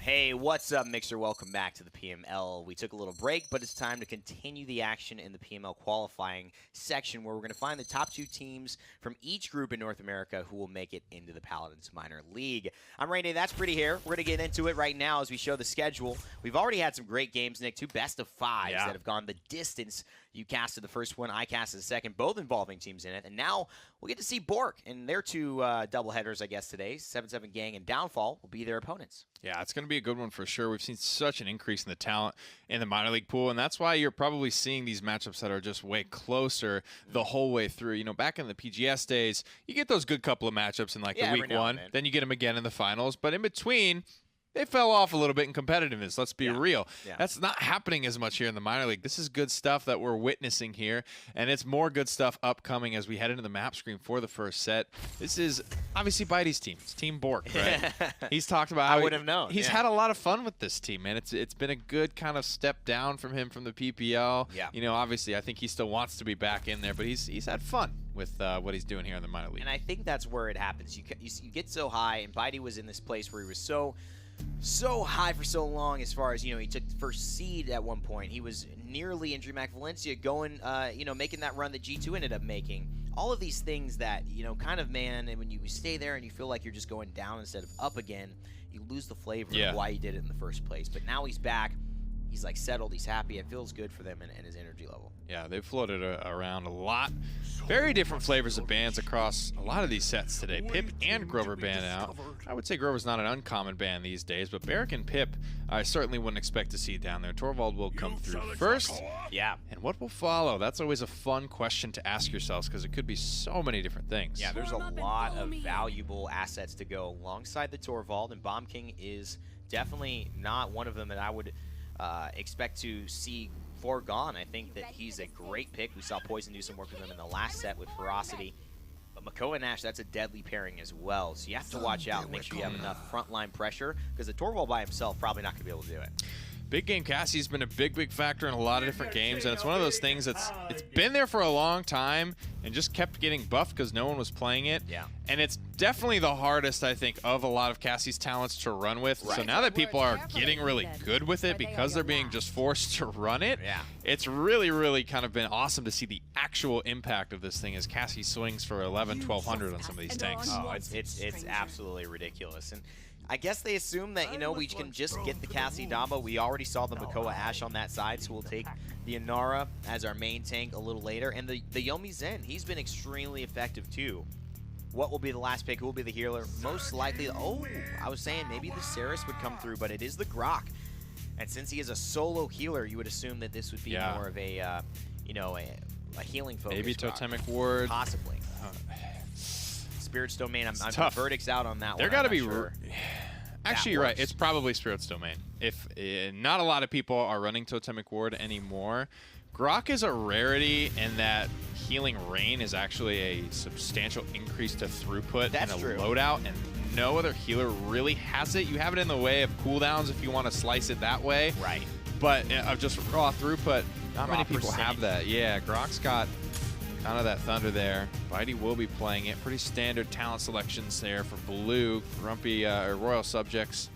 Hey, what's up, Mixer? Welcome back to the PML. We took a little break, but it's time to continue the action in the PML qualifying section where we're going to find the top 2 teams from each group in North America who will make it into the Paladins Minor League. I'm Rainy, that's Pretty Hair. We're going to get into it right now as we show the schedule. We've already had some great games, Nick, 2 best-of-5s that have gone the distance. You casted the first one, I casted the second, both involving teams in it. And now we'll get to see BOORK and their 2 doubleheaders, I guess, today. 7-7 Gang and Downfall will be their opponents. Yeah, it's going to be a good one for sure. We've seen such an increase in the talent in the minor league pool, and that's why you're probably seeing these matchups that are just way closer the whole way through. You know, back in the PGS days, you get those good couple of matchups in like the week one, then you get them again in the finals, but in between, they fell off a little bit in competitiveness. Let's be real. That's not happening as much here in the minor league. This is good stuff that we're witnessing here, and it's more good stuff upcoming as we head into the map screen for the first set. This is obviously Bitey's team. It's Team BOORK, right? He's talked about how I would have known. He's had a lot of fun with this team, man. It's been a good kind of step down from him from the PPL. You know, obviously, I think he still wants to be back in there, but he's had fun with what he's doing here in the minor league. And I think that's where it happens. You get so high, and Bitey was in this place where he was so high for so long as far as, you know, he took the first seed at one point. He was nearly in DreamHack Valencia going, you know, making that run that G2 ended up making. All of these things that, you know, kind of, man, and when you stay there and you feel like you're just going down instead of up again, you lose the flavor of why he did it in the first place. But now he's back. He's like settled. He's happy. It feels good for them and his energy level. Yeah, they've floated around a lot. Very different flavors of bans across a lot of these sets today. Pip and Grover ban out. I would say Grover's not an uncommon ban these days, but Barrick and Pip I certainly wouldn't expect to see down there. Torvald will come through first. Yeah. And what will follow? That's always a fun question to ask yourselves because it could be so many different things. Yeah, there's a lot of valuable assets to go alongside the Torvald, and Bomb King is definitely not one of them that I would expect to see foregone. I think that he's a great pick. We saw Poison do some work with him in the last set with Ferocity. But Makoa and Ash, that's a deadly pairing as well. So you have to watch out and make sure you have enough frontline pressure because the Torvald by himself probably not going to be able to do it. Big Game Cassie's been a big factor in a lot of different games, and it's one of those things that's been there for a long time and just kept getting buffed because no one was playing it. Yeah. And it's definitely the hardest, I think, of a lot of Cassie's talents to run with. So now that people are getting really good with it because they're being just forced to run it, it's really kind of been awesome to see the actual impact of this thing as Cassie swings for 1,100-1,200 on some of these tanks. Oh, it's absolutely ridiculous. And I guess they assume that, you know, we can just get the Cassie Damba. We already saw the Makoa Ash on that side, so we'll take the Inara as our main tank a little later. And the Yomi Zen, he's been extremely effective too. What will be the last pick? Who will be the healer? Most likely, oh, I was saying maybe the Saris would come through, but it is the Grok. And since he is a solo healer, you would assume that this would be more of a, you know, a healing focus. Maybe Totemic Ward. Possibly. Spirit's Domain, I'm verdict's out on that one. There got to be... Sure actually, you're right. It's probably Spirit's Domain. If not a lot of people are running Totemic Ward anymore, Grok is a rarity in that Healing Rain is actually a substantial increase to throughput and a loadout, and no other healer really has it. You have it in the way of cooldowns if you want to slice it that way. Right. But of just raw throughput, not many people have that. Yeah, Grok's got kind of that thunder there. Bitey will be playing it. Pretty standard talent selections there for blue. Grumpy Royal Subjects.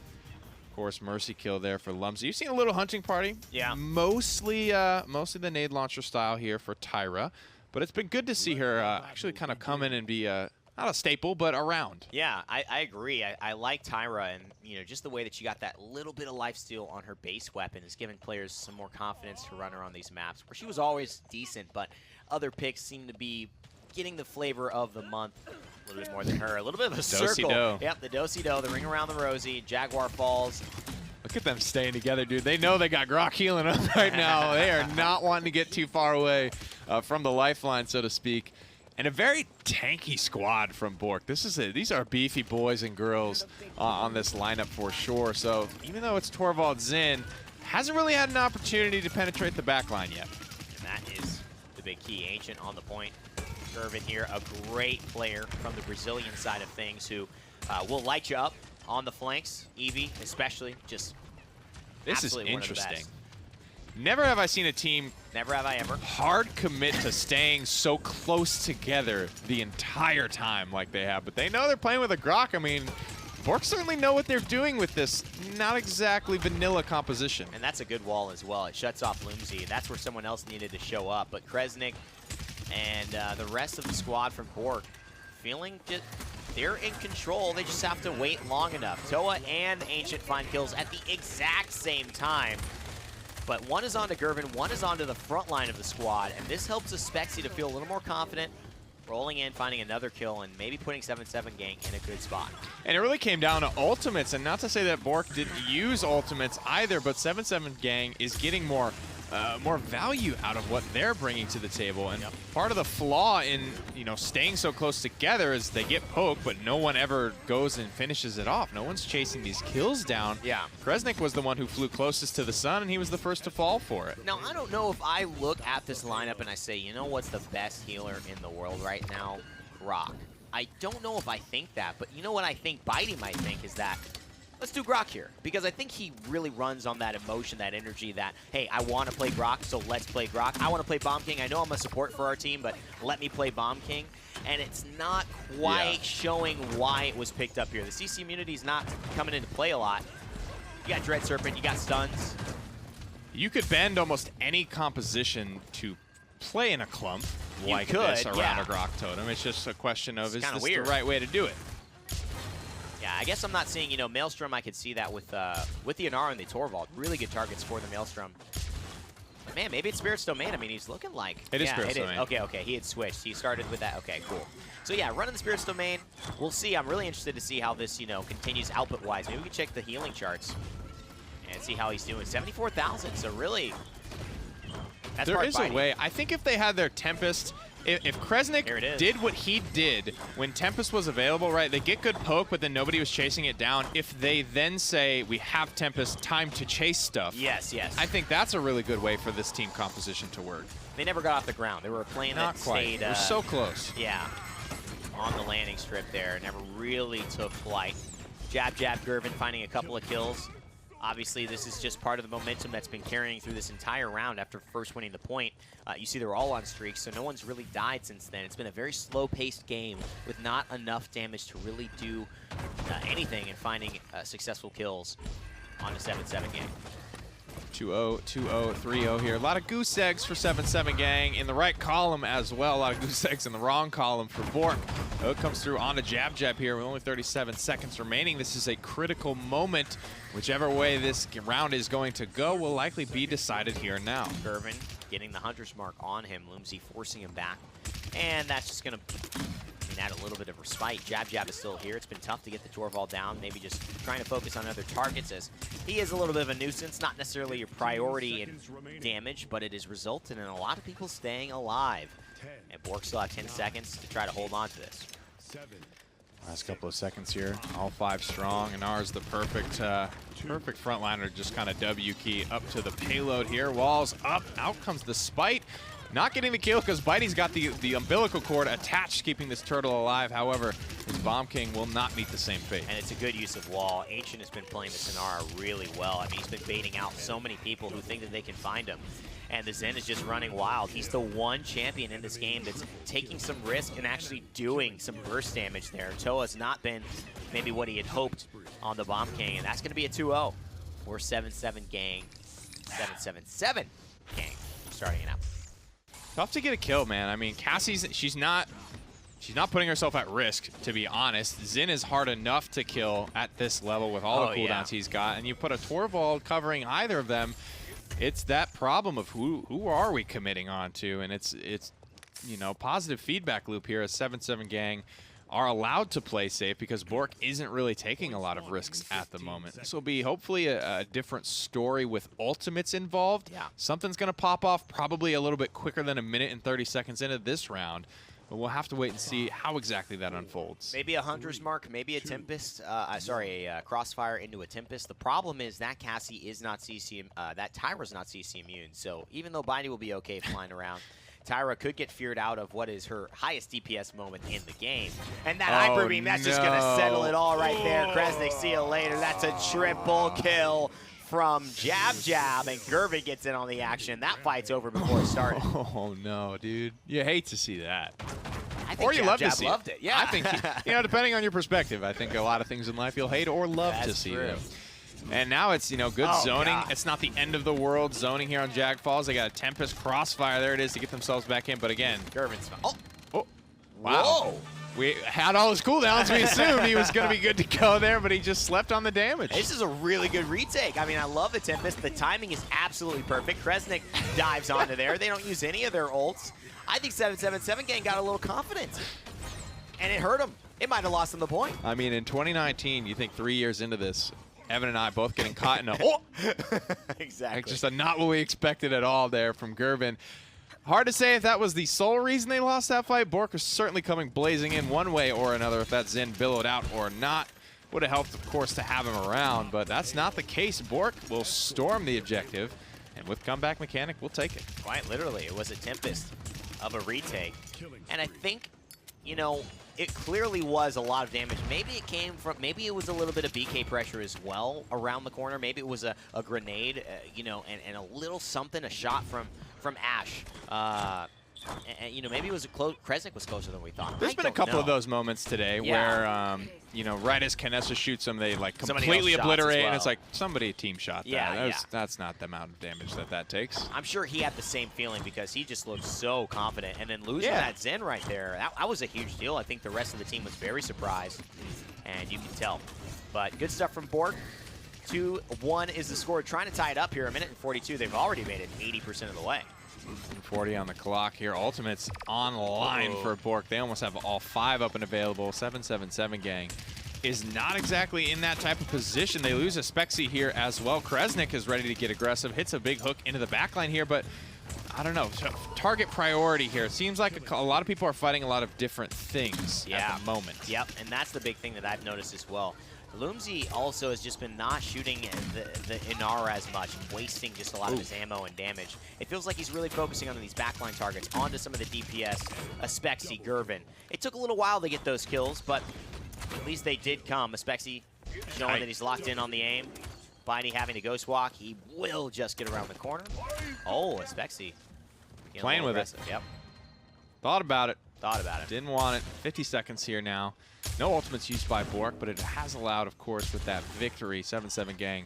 Of course, Mercy Kill there for Lumsy. You've seen a little hunting party. Yeah. Mostly the nade launcher style here for Tyra. But it's been good to see her actually kind of come in and be not a staple, but around. Yeah, I agree. I like Tyra, and you know, just the way that she got that little bit of lifesteal on her base weapon is giving players some more confidence to run her on these maps, where she was always decent, but other picks seem to be getting the flavor of the month a little bit more than her. A little bit of a circle. Yep, the do-si-do, the ring around the rosy, Jaguar Falls. Look at them staying together, dude. They know they got Grok healing them right now. They are not wanting to get too far away from the lifeline, so to speak. And a very tanky squad from BOORK. These are beefy boys and girls on this lineup for sure. So even though it's Torvald Zin, hasn't really had an opportunity to penetrate the backline yet. And that is the big key. Ancient on the point. Irvin here, a great player from the Brazilian side of things who will light you up on the flanks. Eevee especially, just this is interesting. Never have I seen a team hard commit to staying so close together the entire time like they have. But they know they're playing with a Grok. I mean, BOORK certainly know what they're doing with this not exactly vanilla composition. And that's a good wall as well. It shuts off Loomsy. That's where someone else needed to show up. But Kresnik and the rest of the squad from BOORK feeling just, they're in control. They just have to wait long enough. Toa and Ancient find kills at the exact same time. But one is onto Gervin, one is onto the front line of the squad, and this helps the Spexy to feel a little more confident, rolling in, finding another kill, and maybe putting 7-7 Gang in a good spot. And it really came down to ultimates, and not to say that BOORK didn't use ultimates either, but 7-7 Gang is getting more value out of what they're bringing to the table. And part of the flaw in, staying so close together is they get poked, but no one ever goes and finishes it off. No one's chasing these kills down. Yeah. Kresnik was the one who flew closest to the sun, and he was the first to fall for it. Now, I don't know if I look at this lineup and I say, you know what's the best healer in the world right now? Grok. I don't know if I think that, but you know what I think Bitey might think is that let's do Grok here, because I think he really runs on that emotion, that energy that, hey, I want to play Grok, so let's play Grok. I want to play Bomb King. I know I'm a support for our team, but let me play Bomb King. And it's not quite showing why it was picked up here. The CC immunity is not coming into play a lot. You got Dread Serpent, you got stuns. You could bend almost any composition to play in a clump like this around a Grok Totem. It's just a question of, is this the right way to do it? Yeah, I guess I'm not seeing, Maelstrom, I could see that with the Inara and the Torvald. Really good targets for the Maelstrom. But man, maybe it's Spirit's Domain. I mean, he's looking like... It is Spirit's Domain. Okay, he had switched. He started with that. Okay, cool. So yeah, running the Spirit's Domain. We'll see. I'm really interested to see how this, continues output-wise. Maybe we can check the healing charts and see how he's doing. 74,000, so really... That's there is a way. I think if they had their Tempest... If Kresnik did what he did when Tempest was available, right, they get good poke, but then nobody was chasing it down. If they then say, we have Tempest, time to chase stuff. Yes. I think that's a really good way for this team composition to work. They never got off the ground. They were playing that stayed... We're so close. Yeah, on the landing strip there. Never really took flight. Jab, Gervin finding a couple of kills. Obviously, this is just part of the momentum that's been carrying through this entire round after first winning the point. You see they're all on streaks, so no one's really died since then. It's been a very slow-paced game with not enough damage to really do anything in finding successful kills on the 7-7 Gang. 2-0, 2-0, 3-0 here. A lot of goose eggs for 7-7 Gang in the right column as well. A lot of goose eggs in the wrong column for BOORK. It comes through on a jab here with only 37 seconds remaining. This is a critical moment. Whichever way this round is going to go will likely be decided here now. Gervin getting the Hunter's Mark on him. Loomsy forcing him back. And that's just going to add a little bit of respite. Jab is still here. It's been tough to get the Torvald down. Maybe just trying to focus on other targets, as he is a little bit of a nuisance. Not necessarily your priority in damage, but it has resulted in a lot of people staying alive. And BOORK still have 10 seconds to try to hold on to this. Last couple of seconds here. All 5 strong, and ours the perfect frontliner. Just kind of W key up to the payload here. Walls up. Out comes the Spite. Not getting the kill because Bitey's got the umbilical cord attached, keeping this turtle alive. However, his Bomb King will not meet the same fate. And it's a good use of wall. Ancient has been playing the Sonara really well. I mean, he's been baiting out so many people who think that they can find him. And the Zen is just running wild. He's the one champion in this game that's taking some risk and actually doing some burst damage there. Toa's not been maybe what he had hoped on the Bomb King, and that's going to be a 2-0. Or 7-7 Gang, 7-7-7 Gang starting it out. Tough to get a kill, man. I mean, Cassie's she's not putting herself at risk, to be honest. Xin is hard enough to kill at this level with all the cooldowns he's got, and you put a Torvald covering either of them. It's that problem of who are we committing on to, and it's positive feedback loop here as 7-7 Gang are allowed to play safe because BOORK isn't really taking a lot of risks at the moment. This will be hopefully a different story with ultimates involved. Yeah. Something's going to pop off probably a little bit quicker than 1 minute and 30 seconds into this round. But we'll have to wait and see how exactly that unfolds. Maybe a Hunter's Mark, maybe a Tempest. A Crossfire into a Tempest. The problem is that Cassie is not CC, that Tyra's not CC immune. So even though Bitey will be okay flying around, Tyra could get feared out of what is her highest DPS moment in the game. And that Hyper Beam, that's just going to settle it all right there. Kresnik, see you later. That's a triple kill from Jab, and Gervin gets in on the action. That fight's over before it started. Oh, no, dude. You hate to see that. I think or you Jab love Jab to see loved it. Yeah. I think, depending on your perspective, I think a lot of things in life you'll hate or love to see. True. And now it's, good zoning. God. It's not the end of the world zoning here on Jag Falls. They got a Tempest Crossfire. There it is to get themselves back in. But again, Gervin's oh, wow. Whoa. We had all his cooldowns. We assumed he was going to be good to go there, but he just slept on the damage. This is a really good retake. I mean, I love the Tempest. The timing is absolutely perfect. Kresnik dives onto there. They don't use any of their ults. I think 777 gang got a little confident, and it hurt him. It might have lost him the point. I mean, in 2019, you think 3 years into this, Evan and I both getting caught in a Exactly. like just not what we expected at all there from Gervin. Hard to say if that was the sole reason they lost that fight. BOORK was certainly coming blazing in one way or another if that Zen billowed out or not. Would have helped, of course, to have him around, but that's not the case. BOORK will storm the objective, and with comeback mechanic, we'll take it. Quite literally, it was a Tempest of a retake. And I think, it clearly was a lot of damage. Maybe it came from, maybe it was a little bit of BK pressure as well around the corner. Maybe it was a grenade, and a little something, a shot from Ash. And maybe it was Kresnik was closer than we thought. There's been a couple of those moments today where, right as Knessa shoots them, they like completely obliterate, and it's like somebody team shot that. Yeah, That's not the amount of damage that takes. I'm sure he had the same feeling because he just looked so confident, and then losing that Zen right there, that was a huge deal. I think the rest of the team was very surprised, and you can tell. But good stuff from BOORK. 2-1 is the score. Trying to tie it up here, 1:42. They've already made it 80% of the way. 40 on the clock here. Ultimate's online for BOORK. They almost have all 5 up and available. 777 gang is not exactly in that type of position. They lose a Spexy here as well. Kresnik is ready to get aggressive. Hits a big hook into the backline here, but I don't know. Target priority here. It seems like a lot of people are fighting a lot of different things at the moment. Yep, and that's the big thing that I've noticed as well. Loomsy also has just been not shooting the Inara as much, wasting just a lot of his ammo and damage. It feels like he's really focusing on these backline targets, onto some of the DPS, Spexy, Gervin. It took a little while to get those kills, but at least they did come. Spexy showing that he's locked in on the aim. Bidey having to ghost walk. He will just get around the corner. Oh, Spexy. Playing with it. Yep. Thought about it. Thought about it. Didn't want it. 50 seconds here now. No ultimates used by BOORK, but it has allowed, of course, with that victory. 7-7 gang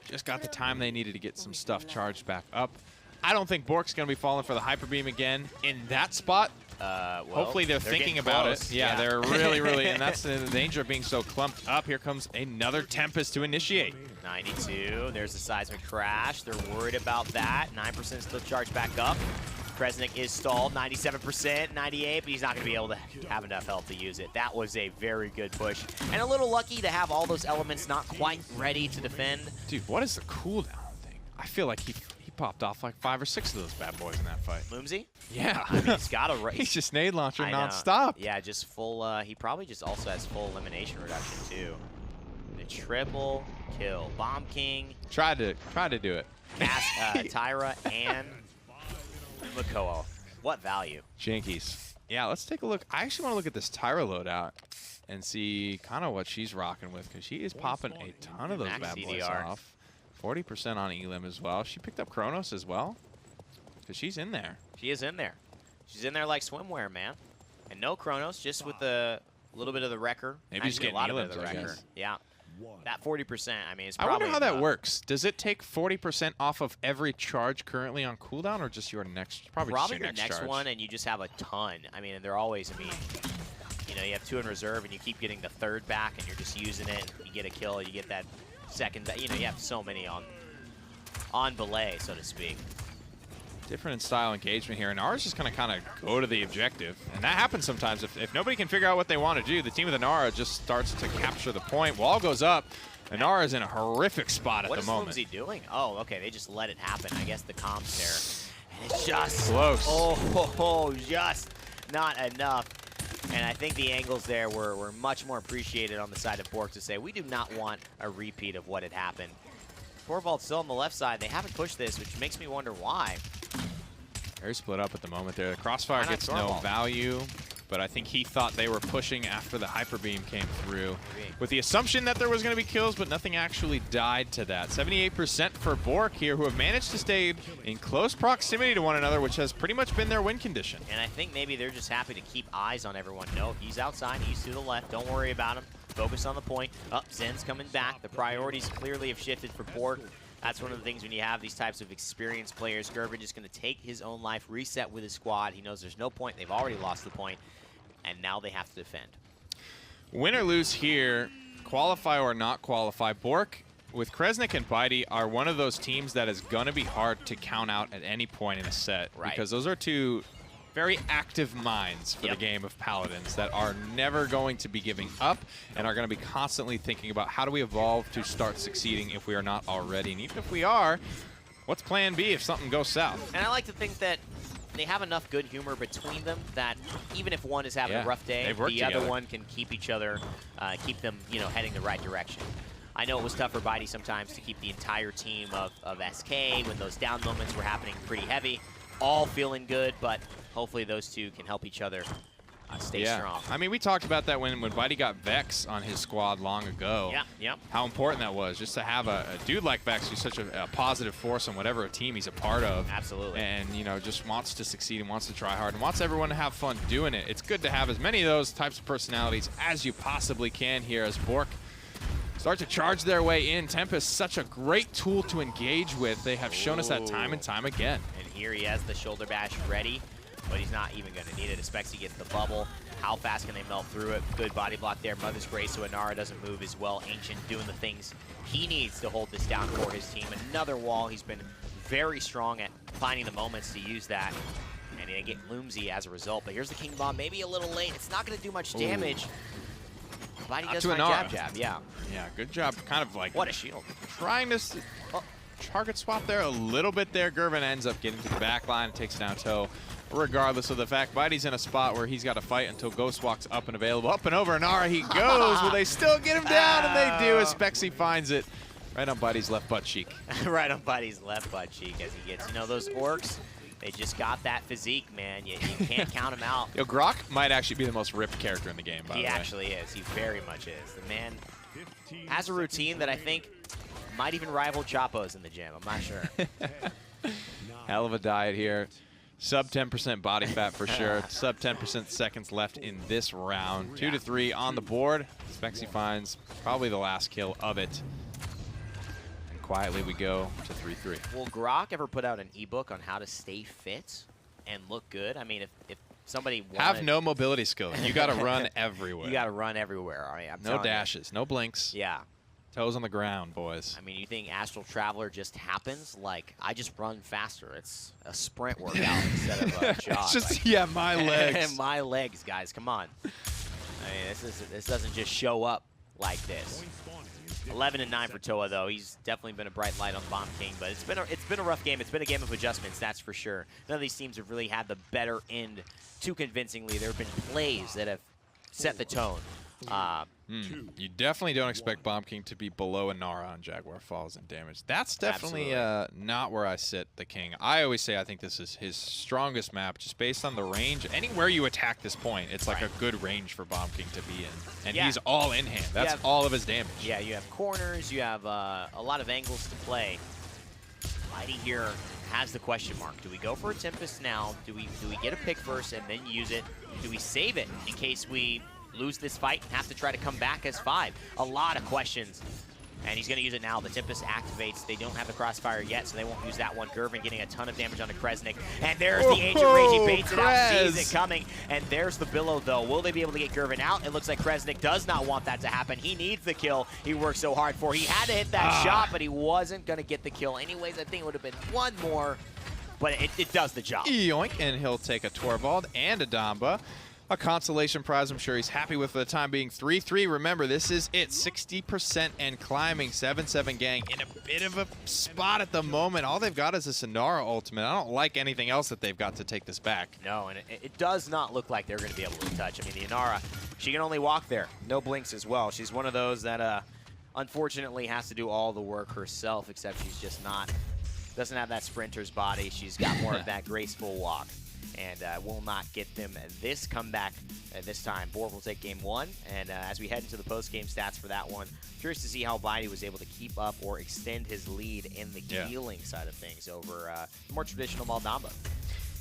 just got the time they needed to get some stuff charged back up. I don't think BOORK's going to be falling for the Hyper Beam again in that spot. Well, hopefully they're thinking about close. it. Yeah, they're really, and that's the danger of being so clumped up. Here comes another Tempest to initiate. 92, there's the seismic crash. They're worried about that. 9% still charged back up. Kresnik is stalled, 97%, 98, but he's not going to be able to have enough health to use it. That was a very good push. And a little lucky to have all those elements not quite ready to defend. Dude, what is the cooldown thing? I feel like he popped off like 5 or 6 of those bad boys in that fight. Loomsy? Yeah. I mean, he's got a He's just nade launcher nonstop. Yeah, just full, he probably just also has full elimination reduction too. The triple kill. Bomb King. Tried to do it. Tyra and Makoa. What value? Jinkies. Yeah, let's take a look. I actually want to look at this Tyra loadout and see kind of what she's rocking with, because she is popping a ton of those bad boys off. 40% on Elim as well. She picked up Kronos as well, because she's in there. She is in there. She's in there like swimwear, man. And no Kronos, just with a little bit of the Wrecker. Maybe just getting a lot of the Wrecker. Yeah. That 40%, I mean, it's probably I wonder how that works. Does it take 40% off of every charge currently on cooldown, or just your next? Probably just your next charge. One, and you just have a ton. I mean, they're always, you have 2 in reserve, and you keep getting the 3rd back, and you're just using it. And you get a kill, you get that 2nd. You have so many on belay, so to speak. Different in style engagement here, and ours just going to kind of go to the objective. And that happens sometimes. If nobody can figure out what they want to do, the team with Inara just starts to capture the point. Wall goes up. Inara is in a horrific spot at the moment. What is Loomsy doing? Oh, okay, they just let it happen. I guess the comms there. And it's just close. Just not enough. And I think the angles there were much more appreciated on the side of BOORK to say, we do not want a repeat of what had happened. Torvald's still on the left side. They haven't pushed this, which makes me wonder why. Very split up at the moment there. The Crossfire gets no value. but I think he thought they were pushing after the Hyper Beam came through with the assumption that there was going to be kills, but nothing actually died to that. 78% for BOORK here, who have managed to stay in close proximity to one another, which has pretty much been their win condition. And I think maybe they're just happy to keep eyes on everyone. No, he's outside, he's to the left, don't worry about him. Focus on the point. Zen's coming back. The priorities clearly have shifted for BOORK. That's one of the things when you have these types of experienced players. Gervin just going to take his own life, reset with his squad. He knows there's no point. They've already lost the point, and now they have to defend. Win or lose here, qualify or not qualify, BOORK with Kresnik and Bitey are one of those teams that is going to be hard to count out at any point in a set. Right. Because those are two very active minds for the game of Paladins that are never going to be giving up and are going to be constantly thinking about how do we evolve to start succeeding if we are not already. And even if we are, what's plan B if something goes south? And I like to think that they have enough good humor between them that even if one is having a rough day, the other one can keep each other, keep them, you know, heading the right direction. I know it was tough for Bitey sometimes to keep the entire team of SK when those down moments were happening pretty heavy. All feeling good, but hopefully those two can help each other stay strong. I mean, we talked about that when Bitey got Vex on his squad long ago. Yeah. How important that was, just to have a dude like Vex who's such a positive force on whatever team he's a part of. Absolutely. And, you know, just wants to succeed and wants to try hard and wants everyone to have fun doing it. It's good to have as many of those types of personalities as you possibly can here as BOORK start to charge their way in. Tempest, such a great tool to engage with. They have shown us that time and time again. And here he has the shoulder bash ready, but he's not even going to need it. Especially gets the bubble. How fast can they melt through it? Good body block there. Mother's Grace, so Inara doesn't move as well. Ancient doing the things he needs to hold this down for his team. Another wall. He's been very strong at finding the moments to use that. And he didn't get Loomsy as a result. But here's the King Bomb. Maybe a little late. It's not going to do much damage. Bitey does find jab, yeah. Yeah, good job. Kind of like what a shield. Trying to target swap there a little bit there. Gervin ends up getting to the back line and takes down toe. Regardless of the fact, Bitey's in a spot where he's got to fight until Ghost walks up and available. Up and over Inara he goes. Will they still get him down? And they do as Spexy finds it right on Bitey's left butt cheek. Right on Bitey's left butt cheek as he gets, you know, those orcs. They just got that physique, man. You can't count him out. Yo, Grok might actually be the most ripped character in the game, by the way. He actually is. He very much is. The man has a routine that I think might even rival Chapo's in the gym. I'm not sure. Hell of a diet here. Sub 10% body fat for sure. Sub 10% seconds left in this round. 2 to 3 on the board. Spexy finds probably the last kill of it. Quietly we go to 3-3. Will Grok ever put out an ebook on how to stay fit and look good? I mean, if somebody wanted... Have no mobility skills. You got to run everywhere. You got to run everywhere. All right, no dashes, no blinks. Yeah. Toes on the ground, boys. I mean, you think Astral Traveler just happens? Like, I just run faster. It's a sprint workout instead of a jog. It's just, yeah, my legs. My legs, guys. Come on. I mean, this doesn't just show up like this. 11-9 for Toa, though. He's definitely been a bright light on Bomb King, but it's been a rough game. It's been a game of adjustments, that's for sure. None of these teams have really had the better end too convincingly. There have been plays that have set the tone. You definitely don't expect Bomb King to be below Inara on Jaguar Falls in damage. That's definitely not where I sit the King. I always say I think this is his strongest map just based on the range. Anywhere you attack this point, it's like a good range for Bomb King to be in. And he's all in hand. That's all of his damage. Yeah, you have corners. You have a lot of angles to play. Bitey here has the question mark. Do we go for a Tempest now? Do we get a pick first and then use it? Do we save it in case we lose this fight and have to try to come back as 5? A lot of questions. And he's going to use it now. The Tempest activates. They don't have the Crossfire yet, so they won't use that one. Gervin getting a ton of damage onto Kresnik. And there's the Ancient Rage. He baits it out, sees it coming. And there's the Billow, though. Will they be able to get Gervin out? It looks like Kresnik does not want that to happen. He needs the kill he worked so hard for. He had to hit that shot, but he wasn't going to get the kill. Anyways, I think it would have been one more, but it does the job. Yoink, and he'll take a Torvald and a Damba. A consolation prize I'm sure he's happy with for the time being. 3-3. Remember, this is it. 60% and climbing. 7-7 gang in a bit of a spot at the moment. All they've got is a Inara ultimate. I don't like anything else that they've got to take this back. No, and it does not look like they're going to be able to touch. I mean, the Inara, she can only walk there. No blinks as well. She's one of those that unfortunately has to do all the work herself, except she's just not, doesn't have that sprinter's body. She's got more of that graceful walk. and will not get them this comeback this time. BOORK will take game 1, and as we head into the post-game stats for that one, curious to see how Bidey was able to keep up or extend his lead in the healing side of things over the more traditional Maldamba.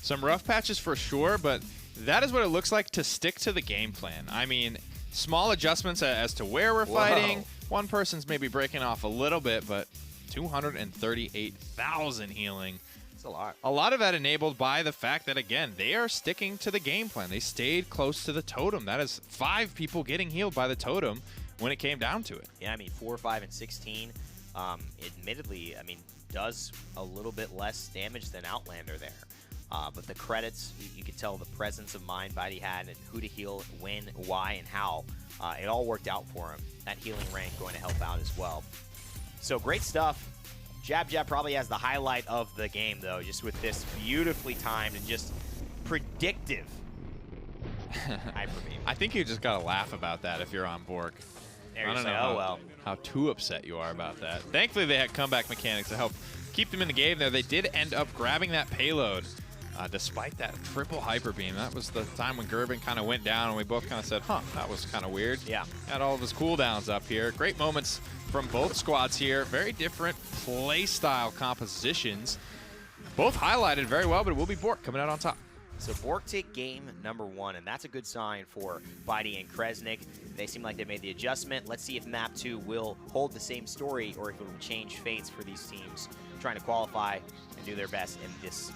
Some rough patches for sure, but that is what it looks like to stick to the game plan. I mean, small adjustments as to where we're fighting. One person's maybe breaking off a little bit, but 238,000 healing. That's a lot. A lot of that enabled by the fact that, again, they are sticking to the game plan. They stayed close to the totem. That is 5 people getting healed by the totem when it came down to it. Yeah, I mean, 4, 5, and 16, admittedly, I mean, does a little bit less damage than Outlander there. But the credits, you could tell the presence of mind Bidey had and who to heal, when, why, and how. It all worked out for him. That healing rank going to help out as well. So great stuff. Jab probably has the highlight of the game, though, just with this beautifully timed and just predictive hyper beam. I think you just got to laugh about that if you're on BOORK. I don't know how too upset you are about that. Thankfully, they had comeback mechanics to help keep them in the game there. They did end up grabbing that payload despite that triple hyper beam. That was the time when Gerben kind of went down and we both kind of said, huh, that was kind of weird. Yeah. Had all of his cooldowns up here. Great moments from both squads here. Very different play style compositions. Both highlighted very well, but it will be BOORK coming out on top. So BOORK take game number 1, and that's a good sign for Bidey and Kresnik. They seem like they made the adjustment. Let's see if map 2 will hold the same story or if it will change fates for these teams trying to qualify and do their best in this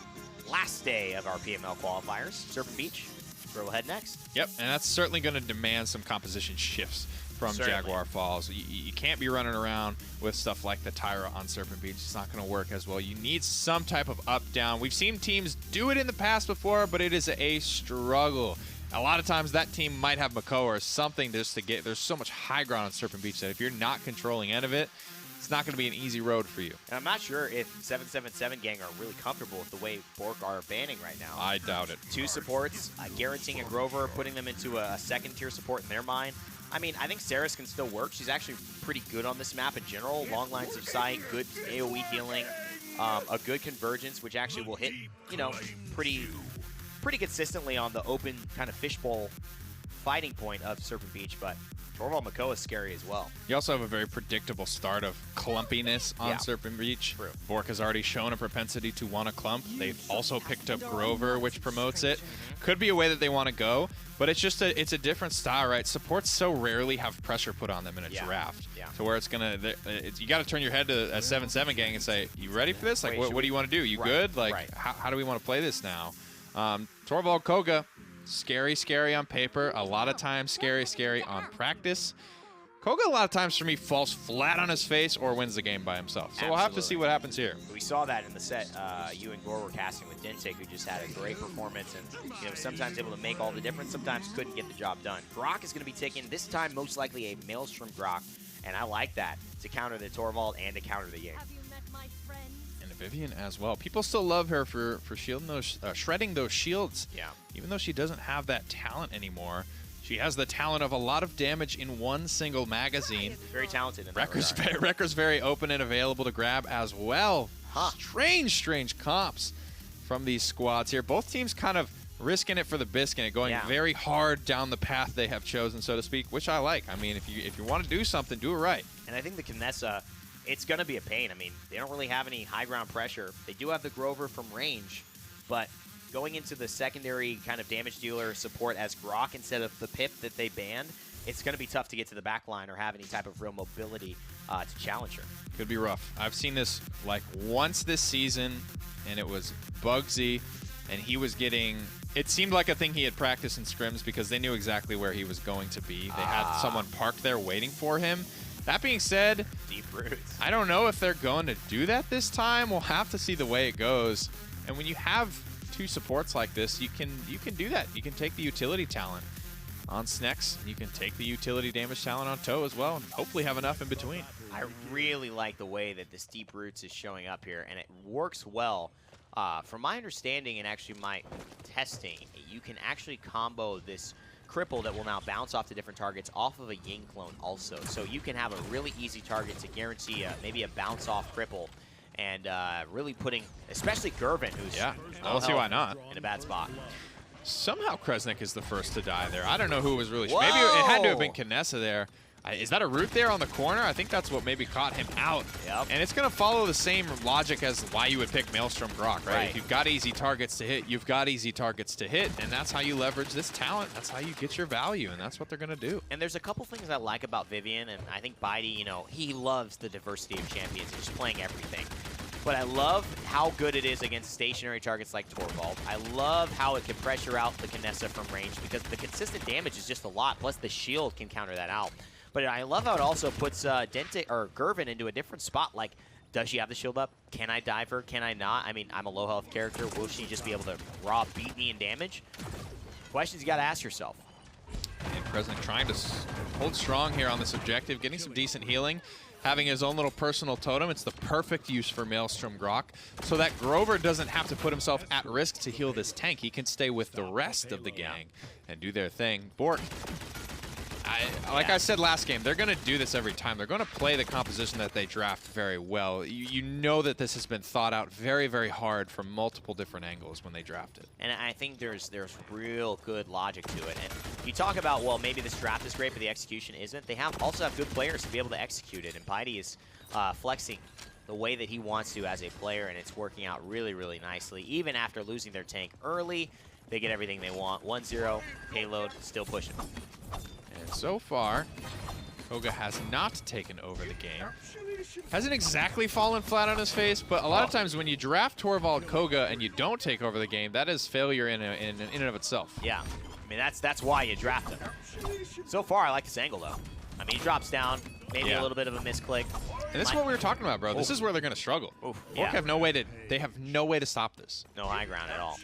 last day of our PML qualifiers. Serpent Beach, where we'll head next. Yep, and that's certainly going to demand some composition shifts from Jaguar Falls. You can't be running around with stuff like the Tyra on Serpent Beach. It's not going to work as well. You need some type of up-down. We've seen teams do it in the past before, but it is a struggle. A lot of times that team might have Mako or something just to get. There's so much high ground on Serpent Beach that if you're not controlling any of it, it's not going to be an easy road for you. And I'm not sure if 777 gang are really comfortable with the way BOORK are banning right now. I doubt it. 2 supports, guaranteeing a Grover, putting them into a second-tier support in their mind. I mean, I think Saris can still work. She's actually pretty good on this map in general. Long lines of sight, good AoE healing, a good convergence, which actually will hit, you know, pretty consistently on the open kind of fishbowl fighting point of Serpent Beach, but Torvald Mako is scary as well. You also have a very predictable start of clumpiness on Serpent Beach. True. BOORK has already shown a propensity to want to clump. They've also picked up Grover, which promotes it. Could be a way that they want to go, but it's just it's a different style, right? Supports so rarely have pressure put on them in a draft. Yeah. To where it's going to, you got to turn your head to a 7-7 gang and say, you ready for this? Like, what do you want to do? You good? Like, how do we want to play this now? Torvald Koga, scary on paper. A lot of times scary on practice. Koga, a lot of times for me, falls flat on his face or wins the game by himself. So we'll have to see what happens here. We saw that in the set. You and Gore were casting with Dentik, who just had a great performance and sometimes able to make all the difference, sometimes couldn't get the job done. Grok is going to be taking, this time, most likely a Maelstrom Grok, and I like that to counter the Torvald and to counter the Ying. And Vivian as well. People still love her for shielding those, shredding those shields. Yeah. Even though she doesn't have that talent anymore, she has the talent of a lot of damage in one single magazine. Very talented in that Wrecker's very open and available to grab as well. Strange comps from these squads here. Both teams kind of risking it for the biscuit, going very hard down the path they have chosen, so to speak, which I like. I mean, if you want to do something, do it right. And I think the Kinessa, it's going to be a pain. I mean, they don't really have any high ground pressure. They do have the Grover from range, but going into the secondary kind of damage dealer support as Grok instead of the Pip that they banned, it's going to be tough to get to the back line or have any type of real mobility to challenge her. Could be rough. I've seen this like once this season, and it was Bugsy, and he was getting... It seemed like a thing he had practiced in scrims because they knew exactly where he was going to be. They had someone parked there waiting for him. That being said, deep roots. I don't know if they're going to do that this time. We'll have to see the way it goes. And when you have 2 supports like this, you can do that. You can take the utility talent on Snex. You can take the utility damage talent on Toe as well, and hopefully have enough in between. I really like the way that this deep roots is showing up here, and it works well. From my understanding and actually my testing, you can actually combo this cripple that will now bounce off to different targets off of a Ying clone also. So you can have a really easy target to guarantee maybe a bounce off cripple and really putting, especially Gervin, who's I don't see why not. in a bad spot. Somehow Kresnik is the first to die there. I don't know who was really. Maybe it had to have been Knessa there. Is that a root there on the corner? I think that's what maybe caught him out. Yep. And it's going to follow the same logic as why you would pick Maelstrom Grok, right? If you've got easy targets to hit, you've got easy targets to hit, and that's how you leverage this talent. That's how you get your value, and that's what they're going to do. And there's a couple things I like about Vivian, and I think Bitey, you know, he loves the diversity of champions and just playing everything. But I love how good it is against stationary targets like Torvald. I love how it can pressure out the Knessa from range because the consistent damage is just a lot, plus the shield can counter that out. But I love how it also puts Gervin into a different spot. Like, does she have the shield up? Can I dive her? Can I not? I mean, I'm a low health character. Will she just be able to raw beat me in damage? Questions you got to ask yourself. And Kresnik trying to hold strong here on this objective, getting some decent healing, having his own little personal totem. It's the perfect use for Maelstrom Grok, so that Grover doesn't have to put himself at risk to heal this tank. He can stay with the rest of the gang and do their thing. BOORK, like I said last game, they're going to do this every time. They're going to play the composition that they draft very well. You know that this has been thought out very, very hard from multiple different angles when they draft it. And I think there's real good logic to it. And you talk about, well, maybe this draft is great, but the execution isn't. They also have good players to be able to execute it. And Bitey is flexing the way that he wants to as a player, and it's working out really, really nicely. Even after losing their tank early, they get everything they want. 1-0, payload, still pushing. And so far, Koga has not taken over the game. Hasn't exactly fallen flat on his face, but a lot of times when you draft Torvald Koga and you don't take over the game, that is failure in and of itself. Yeah, I mean, that's why you draft him. So far, I like this angle, though. I mean, he drops down, maybe a little bit of a misclick. And this is what we were talking about, bro. This is where they're going to struggle. BOORK have no way to, they have no way to stop this. No high ground at all.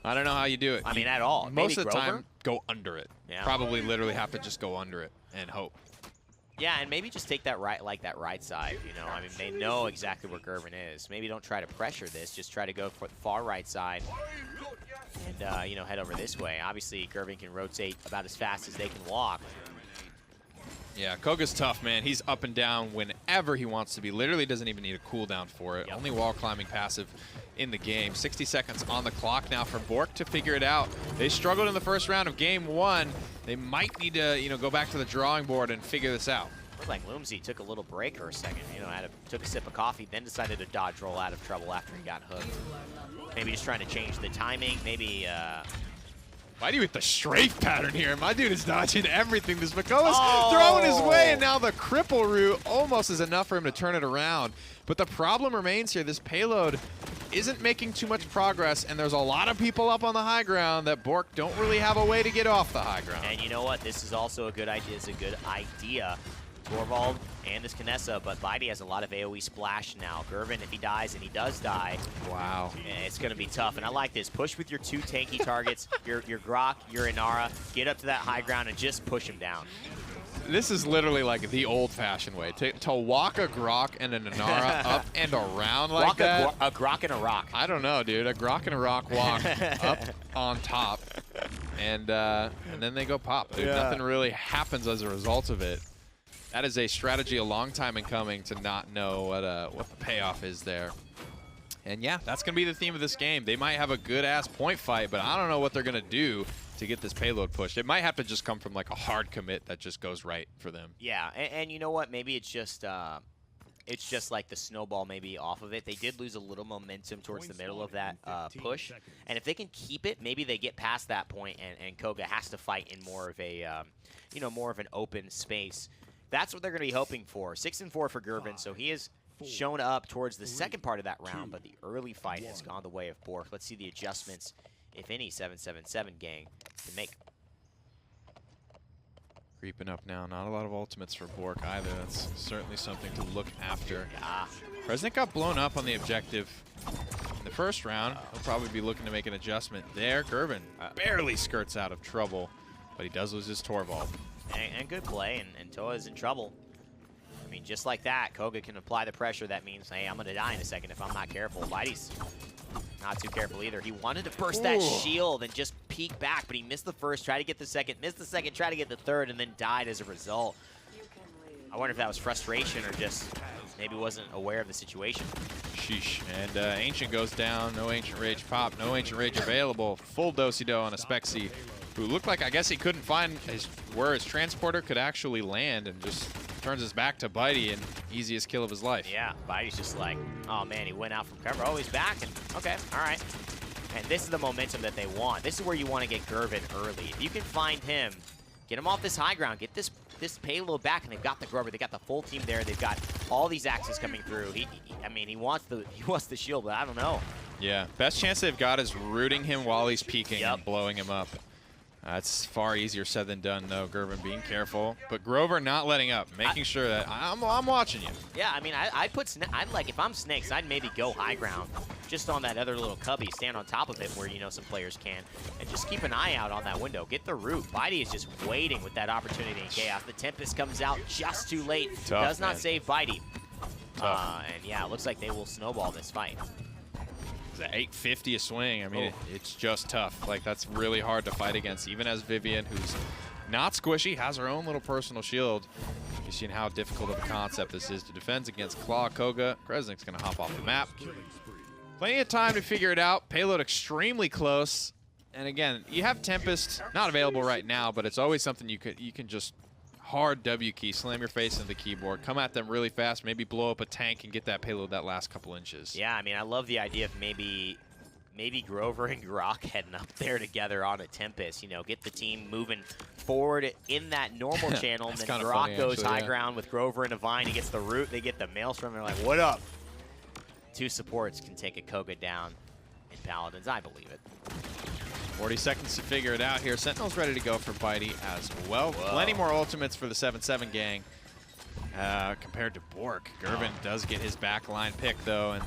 I don't know how you do it. I mean, at all. Most maybe of the Grover? time, go under it. Yeah. Probably literally have to just go under it and hope. Yeah, and maybe just take that right side, you know. I mean, they know exactly where Gervin is. Maybe don't try to pressure this. Just try to go for the far right side and, you know, head over this way. Obviously, Gervin can rotate about as fast as they can walk. Yeah, Koga's tough, man. He's up and down whenever he wants to be. Literally doesn't even need a cooldown for it. Yep. Only wall climbing passive in the game. 60 seconds on the clock now for BOORK to figure it out. They struggled in the first round of game one. They might need to, you know, go back to the drawing board and figure this out. Looked like Loomsy took a little break for a second. You know, took a sip of coffee, then decided to dodge roll out of trouble after he got hooked. Maybe just trying to change the timing. Maybe. Why do you hit the strafe pattern here? My dude is dodging everything. This Makoa's throwing his way, and now the cripple root almost is enough for him to turn it around. But the problem remains here. This payload isn't making too much progress, and there's a lot of people up on the high ground that BOORK don't really have a way to get off the high ground. And you know what? This is also a good idea. It's a good idea. Torvald and this Knessa, but Bitey has a lot of AoE splash now. Gervin, if he dies, and he does die, wow, it's going to be tough. And I like this. Push with your two tanky targets, your Grok, your Inara. Get up to that high ground and just push him down. This is literally like the old-fashioned way. To walk a Grok and an Inara up and around like that. A Grok and a rock. I don't know, dude. A Grok and a rock walk up on top, and then they go pop. Dude, nothing really happens as a result of it. That is a strategy a long time in coming to not know what the payoff is there. And yeah, that's going to be the theme of this game. They might have a good-ass point fight, but I don't know what they're going to do to get this payload pushed. It might have to just come from like a hard commit that just goes right for them. Yeah, and you know what? Maybe it's just like the snowball maybe off of it. They did lose a little momentum towards the middle of that push. And if they can keep it, maybe they get past that point and Koga has to fight in more of a, you know, more of an open space. That's what they're going to be hoping for. 6-4 for Gervin, so he has shown up towards the second part of that round, but the early fight has gone the way of BOORK. Let's see the adjustments, if any, 777 gang can make. Creeping up now. Not a lot of ultimates for BOORK either. That's certainly something to look after. Kresnik got blown up on the objective in the first round. He'll probably be looking to make an adjustment there. Gervin barely skirts out of trouble, but he does lose his Torvald. And good play, and Toa is in trouble. I mean, just like that, Koga can apply the pressure. That means, hey, I'm going to die in a second if I'm not careful. Bitey's not too careful either. He wanted to burst that shield and just peek back, but he missed the first, tried to get the second, missed the second, tried to get the third, and then died as a result. I wonder if that was frustration or just maybe wasn't aware of the situation. Sheesh. And Ancient goes down. No Ancient Rage pop. No Ancient Rage available. Full do-si-do on a Spexy, who looked like, I guess he couldn't find where his transporter could actually land, and just turns his back to Bitey, and easiest kill of his life. Yeah, Bitey's just like, oh man, he went out from cover. Oh, he's back, and okay, all right. And this is the momentum that they want. This is where you want to get Gervin early. If you can find him, get him off this high ground, get this payload back, and they've got the Grover. They got the full team there. They've got all these axes coming through. I mean, he wants the shield, but I don't know. Yeah, best chance they've got is rooting him while he's peeking and blowing him up. That's far easier said than done, though. Gervin being careful, but Grover not letting up, making sure that I'm watching you. Yeah, I mean, I'd like, if I'm Snakes, I'd maybe go high ground, just on that other little cubby, stand on top of it where you know some players can, and just keep an eye out on that window. Get the root. Bitey is just waiting with that opportunity in chaos. The Tempest comes out just too late. Tough, does not save Bitey. And yeah, it looks like they will snowball this fight. At 850 a swing, I mean, it's just tough. Like, that's really hard to fight against, even as Vivian, who's not squishy, has her own little personal shield. You've seen how difficult of a concept this is to defend against Claw, Koga. Kresnik's going to hop off the map. Plenty of time to figure it out. Payload extremely close. And again, you have Tempest, not available right now, but it's always something you can just hard W key, slam your face into the keyboard, come at them really fast, maybe blow up a tank and get that payload that last couple inches. Yeah, I mean, I love the idea of maybe Grover and Grok heading up there together on a Tempest. You know, get the team moving forward in that normal channel, and then Grok goes high ground with Grover and Divine. He gets the root, they get the Maelstrom, and they're like, what up? Two supports can take a Koga down in Paladins, I believe it. 40 seconds to figure it out here. Sentinel's ready to go for Bitey as well. Whoa. Plenty more ultimates for the 7-7 gang compared to BOORK. Gervin does get his backline pick, though, and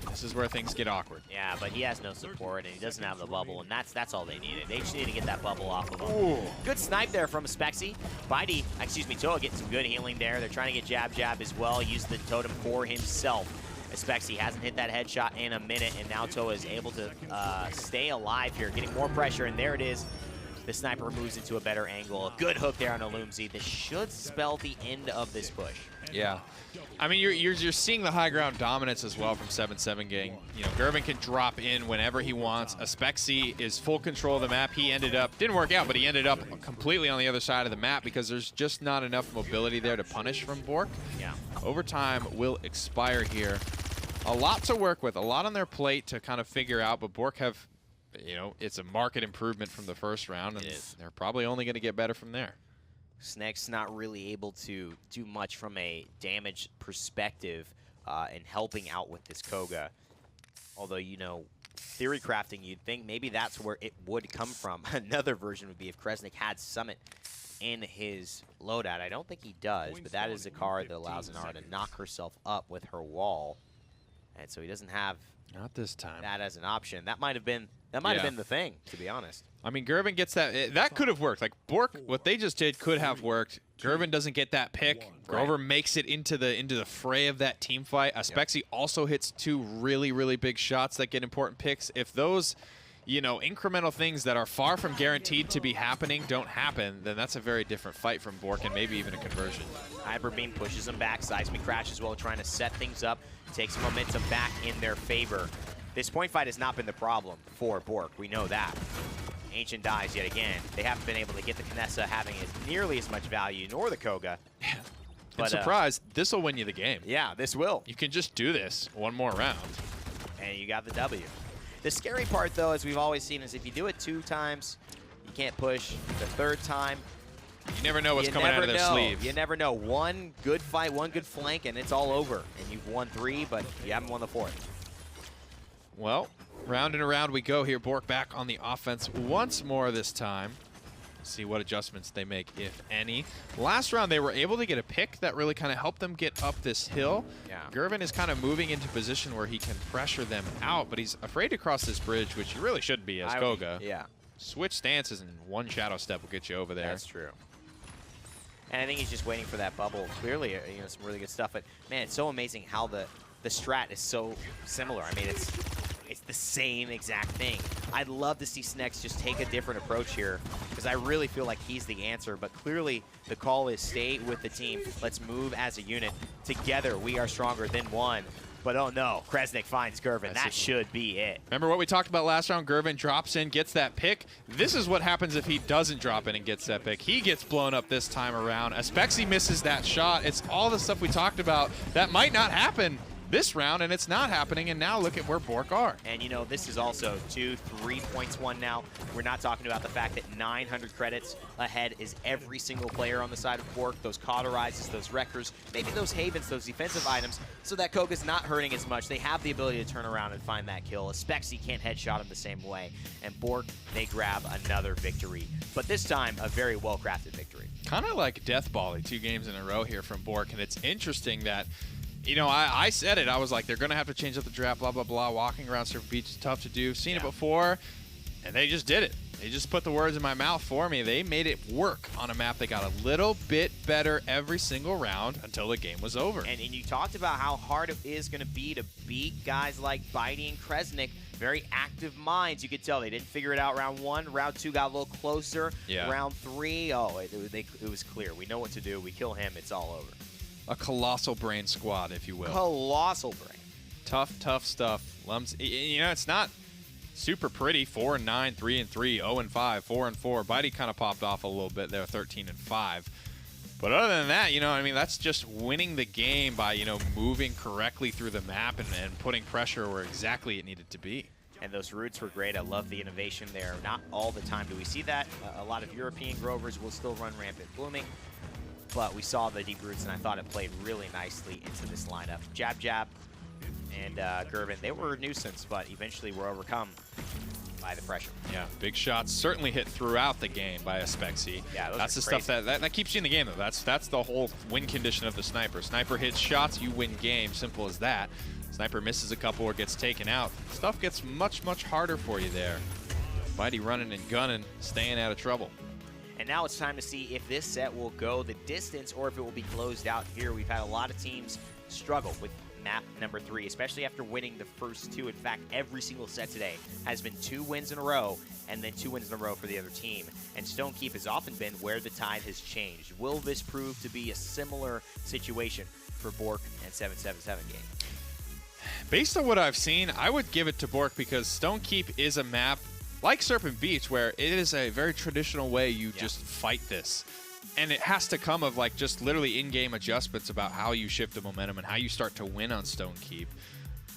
this is where things get awkward. Yeah, but he has no support, and he doesn't have the bubble, and that's all they needed. They just need to get that bubble off of him. Ooh. Good snipe there from Spexy. Bitey, excuse me, Toa getting some good healing there. They're trying to get jab as well. Use the totem for himself. Spexy hasn't hit that headshot in a minute, and now Toa is able to stay alive here, getting more pressure, and there it is. The sniper moves into a better angle. A good hook there on Illumzi. This should spell the end of this push. Yeah. I mean, you're seeing the high ground dominance as well from 7-7 gang. You know, Gervin can drop in whenever he wants. Spexy is full control of the map. He ended up, didn't work out, but he ended up completely on the other side of the map because there's just not enough mobility there to punish from BOORK. Yeah. Overtime will expire here. A lot to work with, a lot on their plate to kind of figure out, but BOORK have, you know, it's a market improvement from the first round, and they're probably only going to get better from there. Snake's not really able to do much from a damage perspective in helping out with this Koga. Although, you know, theory crafting, you'd think maybe that's where it would come from. Another version would be if Kresnik had Summit in his loadout. I don't think he does, but that is a card that allows Inara to knock herself up with her wall. And so he doesn't have not this time that as an option. That might have been the thing, to be honest. I mean, Gervin gets that. That could have worked. Like BOORK, what they just did could have worked. Gervin doesn't get that pick. Grover makes it into the fray of that team fight. Spexy also hits two really big shots that get important picks. If those, you know, incremental things that are far from guaranteed to be happening don't happen, then that's a very different fight from BOORK and maybe even a conversion. Hyper Beam pushes them back. Seismic Crash as well, trying to set things up, takes momentum back in their favor. This point fight has not been the problem for BOORK. We know that. Ancient dies yet again. They haven't been able to get the Kinessa having nearly as much value, nor the Koga. Yeah. But surprise, this will win you the game. Yeah, this will. You can just do this one more round. And you got the W. The scary part, though, as we've always seen, is if you do it 2 times, you can't push. The 3rd time, you never know what's coming out of their sleeve. You never know. One good fight, one good flank, and it's all over. And you've won 3, but you haven't won the 4th. Well, round and around we go here. BOORK back on the offense once more this time. See what adjustments they make, if any. Last round, they were able to get a pick that really kind of helped them get up this hill. Yeah. Gervin is kind of moving into position where he can pressure them out, but he's afraid to cross this bridge, which he really should be as Koga. Yeah. Switch stances and one shadow step will get you over there. That's true. And I think he's just waiting for that bubble. Clearly, you know, some really good stuff. But man, it's so amazing how the strat is so similar. I mean, it's It's the same exact thing. I'd love to see Snex just take a different approach here because I really feel like he's the answer. But clearly, the call is stay with the team. Let's move as a unit. Together, we are stronger than one. But oh no, Kresnik finds Gervin. That should be it. Remember what we talked about last round? Gervin drops in, gets that pick. This is what happens if he doesn't drop in and gets that pick. He gets blown up this time around. Spexy misses that shot. It's all the stuff we talked about that might not happen this round, and it's not happening, and now look at where BOORK are. And you know, this is also 2-3 points won now. We're not talking about the fact that 900 credits ahead is every single player on the side of BOORK, those cauterizes, those wreckers, maybe those havens, those defensive items, so that Koga's not hurting as much. They have the ability to turn around and find that kill. Spexy can't headshot him the same way, and BOORK, they grab another victory. But this time, a very well-crafted victory. Kind of like Death Volley 2 games in a row here from BOORK, and it's interesting that, you know, I said it. I was like, they're going to have to change up the draft, blah, blah, blah. Walking around Surf Beach is tough to do. Seen it before, and they just did it. They just put the words in my mouth for me. They made it work on a map that got a little bit better every single round until the game was over. And you talked about how hard it is going to be to beat guys like Bitey and Kresnik. Very active minds. You could tell they didn't figure it out round 1. Round 2 got a little closer. Yeah. Round 3, oh, it was clear. We know what to do. We kill him. It's all over. A colossal brain squad, if you will. Colossal brain. Tough, tough stuff. Lums, you know, it's not super pretty. 4-9, 3-3, 0-5, 4-4. Bitey kind of popped off a little bit there, 13-5. But other than that, you know, I mean, that's just winning the game by, you know, moving correctly through the map and putting pressure where exactly it needed to be. And those roots were great. I love the innovation there. Not all the time do we see that. A lot of European Grovers will still run Rampant Blooming. But we saw the deep roots, and I thought it played really nicely into this lineup. Jab, Jab, and Gervin, they were a nuisance, but eventually were overcome by the pressure. Yeah, big shots certainly hit throughout the game by Spexy. Yeah, that's the stuff that keeps you in the game, though. That's the whole win condition of the sniper. Sniper hits shots, you win game. Simple as that. Sniper misses a couple or gets taken out. Stuff gets much, much harder for you there. Bitey running and gunning, staying out of trouble. And now it's time to see if this set will go the distance or if it will be closed out here. We've had a lot of teams struggle with map number 3, especially after winning the first 2. In fact, every single set today has been 2 wins in a row and then 2 wins in a row for the other team. And Stonekeep has often been where the tide has changed. Will this prove to be a similar situation for BOORK and 777 game? Based on what I've seen, I would give it to BOORK because Stonekeep is a map like Serpent Beach, where it is a very traditional way you just fight this. And it has to come of like just literally in-game adjustments about how you shift the momentum and how you start to win on Stonekeep.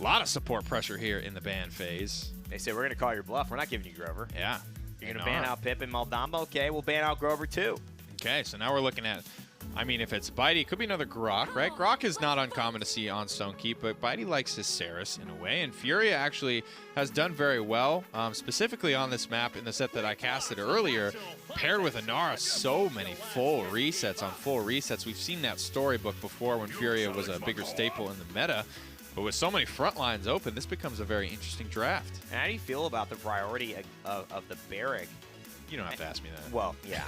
A lot of support pressure here in the ban phase. They say, we're going to call your bluff. We're not giving you Grover. Yeah. You're going to ban out Pip and Maldamba? Okay, we'll ban out Grover too. Okay, so now we're looking at, I mean, if it's Bitey, it could be another Grok, right? Grok is not uncommon to see on Stonekeep, but Bitey likes his Saris in a way, and Furia actually has done very well, specifically on this map in the set that I casted earlier, paired with Inara. So many full resets on full resets. We've seen that storybook before when Furia was a bigger staple in the meta, but with so many front lines open, this becomes a very interesting draft. And how do you feel about the priority of the Barrack? You don't have to ask me that. Well, yeah.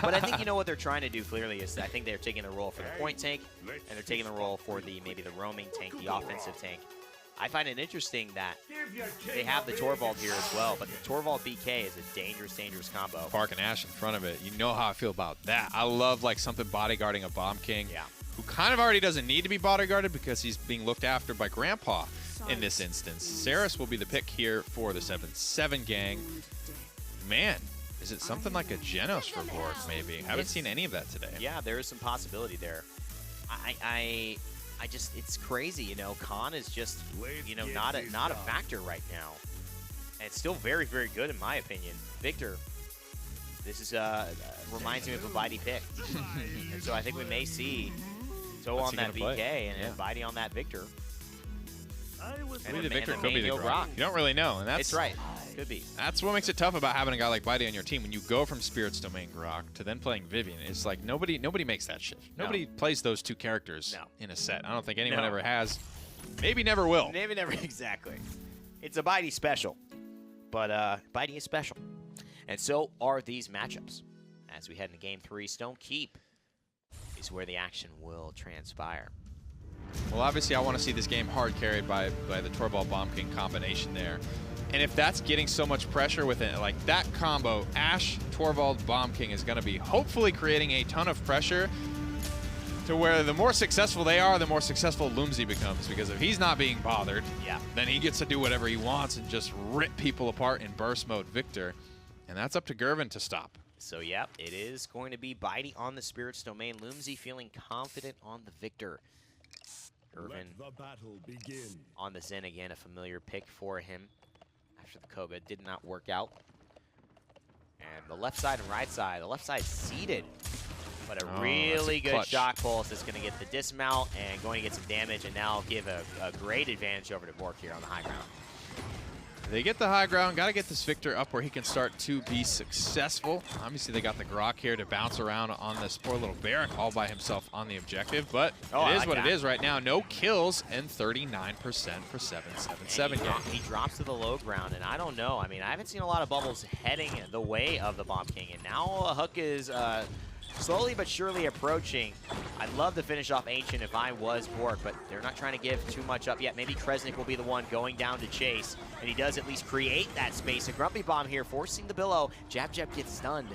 But I think you know what they're trying to do clearly is I think they're taking the role for the point tank, and they're taking the role for maybe the roaming tank, the offensive tank. I find it interesting that they have the Torvald here as well, but the Torvald BK is a dangerous, dangerous combo. Park and Ash in front of it. You know how I feel about that. I love like something bodyguarding a Bomb King, who kind of already doesn't need to be bodyguarded because he's being looked after by Grandpa in this instance. Saris will be the pick here for the 7-7 gang. Man. Is it something like a Genos for BOORK, maybe? Haven't seen any of that today. Yeah, there is some possibility there. I just, it's crazy, you know. Khan is just, you know, not a factor right now. And it's still very, very good in my opinion. Victor, this is reminds me of a Bitey pick. And so I think we may see Toe on that BK and Bitey on that Victor. Maybe the Victor could be the Grok. You don't really know, and that's it's right. Could be. That's what makes it tough about having a guy like Bitey on your team. When you go from Spirit's Domain Grok to then playing Vivian, it's like nobody makes that shift. No. Nobody plays those 2 characters in a set. I don't think anyone ever has. Maybe never will. Maybe never, exactly. It's a Bitey special, but Bitey is special. And so are these matchups. As we head into Game 3, Stonekeep is where the action will transpire. Well, obviously, I want to see this game hard carried by the Torvald Bomb King combination there. And if that's getting so much pressure with it, like that combo, Ashe, Torvald, Bomb King is going to be hopefully creating a ton of pressure to where the more successful they are, the more successful Loomsy becomes. Because if he's not being bothered, then he gets to do whatever he wants and just rip people apart in burst mode Victor. And that's up to Gervin to stop. So, yeah, it is going to be Bitey on the Spirit's Domain. Loomsy feeling confident on the Victor. Gervin on the Zen again, a familiar pick for him after the Koga did not work out. And the left side and right side. The left side seated, but a really good shock pulse is going to get the dismount and going to get some damage and now give a great advantage over to BOORK here on the high ground. They get the high ground, got to get this Victor up where he can start to be successful. Obviously, they got the Grok here to bounce around on this poor little Baron all by himself on the objective, but it is what it is right now. No kills and 39% for 777 game. He drops to the low ground, and I don't know. I mean, I haven't seen a lot of bubbles heading the way of the Bomb King, and now a hook is slowly but surely approaching. I'd love to finish off Ancient if I was BOORK, but they're not trying to give too much up yet. Maybe Kresnik will be the one going down to chase, and he does at least create that space. A Grumpy Bomb here, forcing the Billow. Jab gets stunned,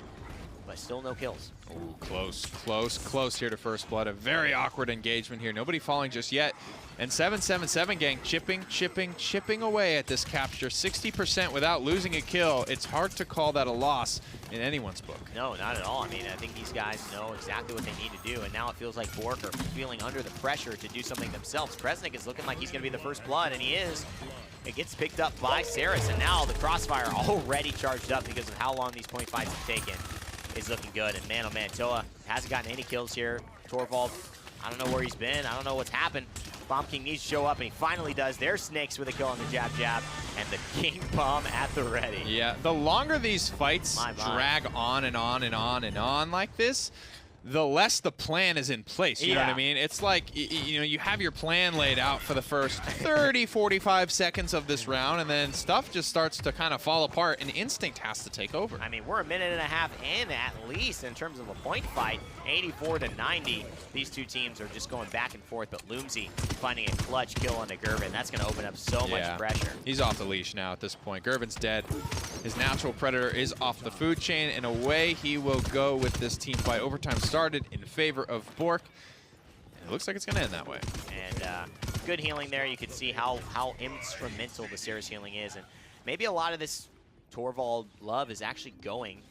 but still no kills. Ooh, close here to first blood. A very awkward engagement here. Nobody falling just yet. And 777 gang chipping away at this capture. 60% without losing a kill. It's hard to call that a loss in anyone's book. No, not at all. I mean, I think these guys know exactly what they need to do, and now it feels like BOORK are feeling under the pressure to do something themselves. Kresnik is looking like he's going to be the first blood, and he is. It gets picked up by Saris, and now the Crossfire already charged up because of how long these point fights have taken. Is looking good, and man, oh man, Toa hasn't gotten any kills here. Torvald, I don't know where he's been. I don't know what's happened. Bomb King needs to show up, and he finally does. There's Snakes with a kill on the jab, and the King Bomb at the ready. Yeah, the longer these fights drag on and on and on and on like this, the less the plan is in place, you know what I mean? It's like, you know, you have your plan laid out for the first 30, 45 seconds of this round, and then stuff just starts to kind of fall apart, and instinct has to take over. I mean, we're a minute and a half in at least in terms of a point fight, 84 to 90. These two teams are just going back and forth, but Loomsy finding a clutch kill on the Gervin. That's going to open up so much pressure. He's off the leash now at this point. Gervin's dead. His natural predator is off the food chain, and away he will go with this team fight. Overtime started in favor of BOORK. It looks like it's going to end that way. And good healing there. You can see how instrumental the Saris healing is. And maybe a lot of this Torvald love is actually going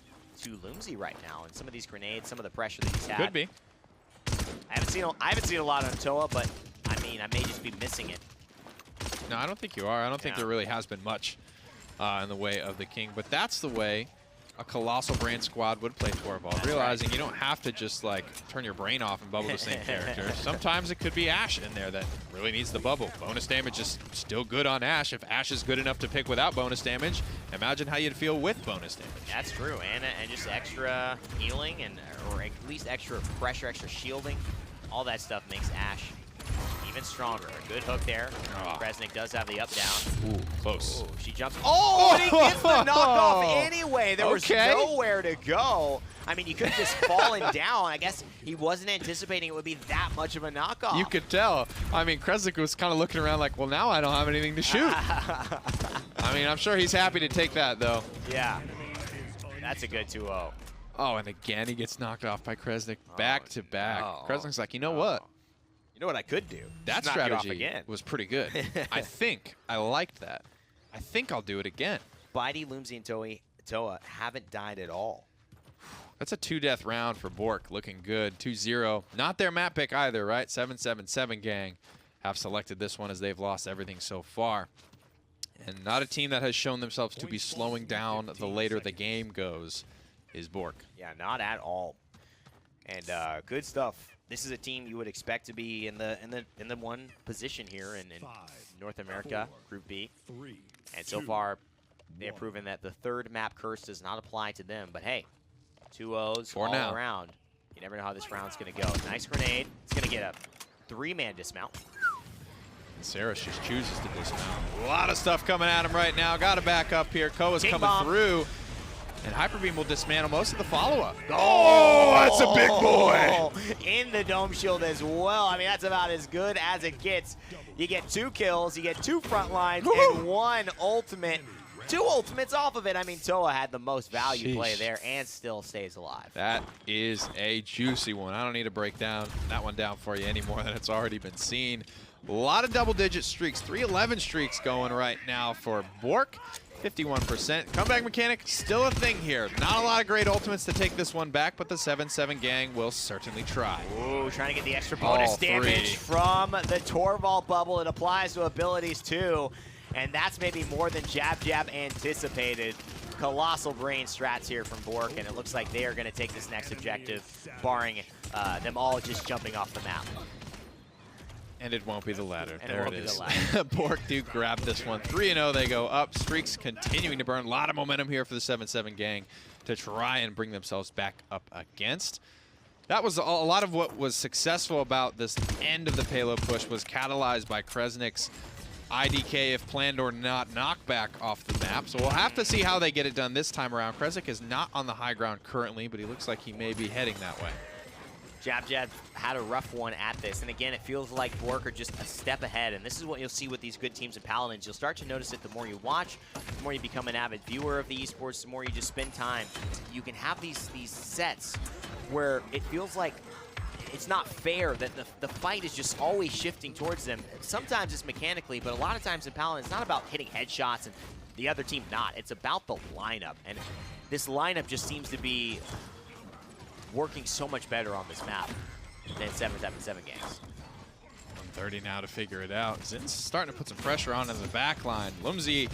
to Loomsy right now. And some of these grenades, some of the pressure that he's had. Could be. I haven't seen a lot on Toa, but I mean, I may just be missing it. No, I don't think you are. I don't think there really has been much in the way of the King. But that's the way a Colossal Brain squad would play Torvald, realizing you don't have to just like turn your brain off and bubble the same character. Sometimes it could be Ashe in there that really needs the bubble. Bonus damage is still good on Ashe. If Ashe is good enough to pick without bonus damage, imagine how you'd feel with bonus damage. That's true, and just extra healing or at least extra pressure, extra shielding. All that stuff makes Ashe even stronger. A good hook there. Kresnik does have the up down. Ooh, close. Ooh, she jumps. Oh, and he gets the knockoff anyway. There was nowhere to go. I mean, you could have just fallen down. I guess he wasn't anticipating it would be that much of a knockoff. You could tell. I mean, Kresnik was kind of looking around like, well, now I don't have anything to shoot. I mean, I'm sure he's happy to take that, though. Yeah. That's a good 2-0. Oh, and again, he gets knocked off by Kresnik back to back. Kresnik's like, you know what? You know what I could do? That strategy was pretty good. I think I liked that. I think I'll do it again. Bitey, Loomsy, and Toa haven't died at all. That's a 2-death round for BOORK. Looking good. 2-0. Not their map pick either, right? 777 gang have selected this one as they've lost everything so far. And not a team that has shown themselves to be slowing down the later the game goes is BOORK. Yeah, not at all. And good stuff. This is a team you would expect to be in the one position here in North America, Group B. And so far, they have proven that the third map curse does not apply to them. But hey, 2-0s all around. You never know how this round's going to go. Nice grenade. It's going to get a 3-man dismount. Saris just chooses to dismount. A lot of stuff coming at him right now. Got to back up here. Koa's coming through. And Hyper Beam will dismantle most of the follow-up. Oh, that's a big boy. In the dome shield as well. I mean, that's about as good as it gets. You get 2 kills, you get 2 front lines, and 1 ultimate. 2 ultimates off of it. I mean, Toa had the most value play there and still stays alive. That is a juicy one. I don't need to break that one down for you any more than it's already been seen. A lot of double-digit streaks, 311 streaks going right now for BOORK. 51%. Comeback mechanic, still a thing here. Not a lot of great ultimates to take this one back, but the 7-7 gang will certainly try. Ooh, trying to get the extra bonus damage from the Torvald bubble. It applies to abilities too, and that's maybe more than Jab Jab anticipated. Colossal brain strats here from BOORK, and it looks like they are going to take this next objective, barring them all just jumping off the map. And it won't be the latter. And there it is. The BOORK do grab this one. 3-0, they go up. Streaks continuing to burn. A lot of momentum here for the 7-7 gang to try and bring themselves back up against. That was a lot of what was successful about this end of the payload push was catalyzed by Kresnik's IDK, if planned or not, knockback off the map. So we'll have to see how they get it done this time around. Kresnik is not on the high ground currently, but he looks like he may be heading that way. Jab Jab had a rough one at this, and again, it feels like BOORK are just a step ahead, and this is what you'll see with these good teams in Paladins. You'll start to notice it the more you watch, the more you become an avid viewer of the esports, the more you just spend time. You can have these sets where it feels like it's not fair that the fight is just always shifting towards them. Sometimes it's mechanically, but a lot of times in Paladins, it's not about hitting headshots and the other team not. It's about the lineup, and this lineup just seems to be working so much better on this map than 7-7 gangs. 130 now to figure it out. Zin's starting to put some pressure on in the back line. Lumsey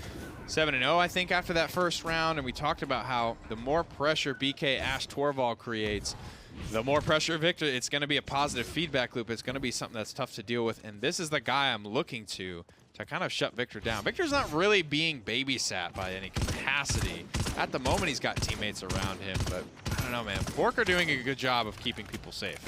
7-0, I think, after that first round, and we talked about how the more pressure BK Ash Torvald creates, the more pressure Victor, it's going to be a positive feedback loop. It's going to be something that's tough to deal with, and this is the guy I'm looking to kind of shut Victor down. Victor's not really being babysat by any capacity. At the moment, he's got teammates around him, but I don't know, man. BOORK are doing a good job of keeping people safe.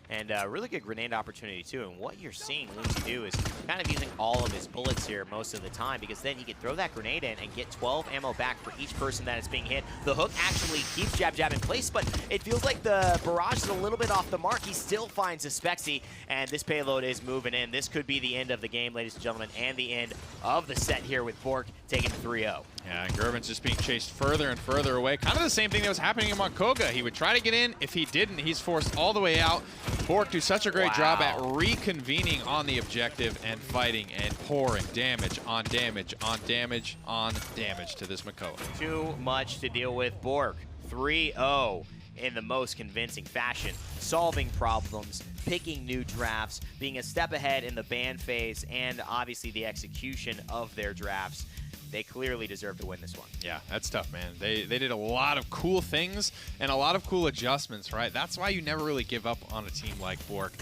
And a really good grenade opportunity, too. And what you're seeing Lumsey do is kind of using all of his bullets here most of the time, because then he can throw that grenade in and get 12 ammo back for each person that is being hit. The hook actually keeps Jab Jab in place, but it feels like the barrage is a little bit off the mark. He still finds a Spexy, and this payload is moving in. This could be the end of the game, ladies and gentlemen, and the end of the set here with BOORK taking 3-0. Yeah, and Gervin's just being chased further and further away. Kind of the same thing that was happening in Monkoga. He would try to get in. If he didn't, he's forced all the way out. BOORK do such a great job at reconvening on the objective and fighting and pouring damage on damage on damage on damage to this Makoa. Too much to deal with. BOORK 3-0 in the most convincing fashion, solving problems, picking new drafts, being a step ahead in the ban phase, and obviously the execution of their drafts. They clearly deserve to win this one. Yeah, that's tough, man. They did a lot of cool things and a lot of cool adjustments, right? That's why you never really give up on a team like BOORK.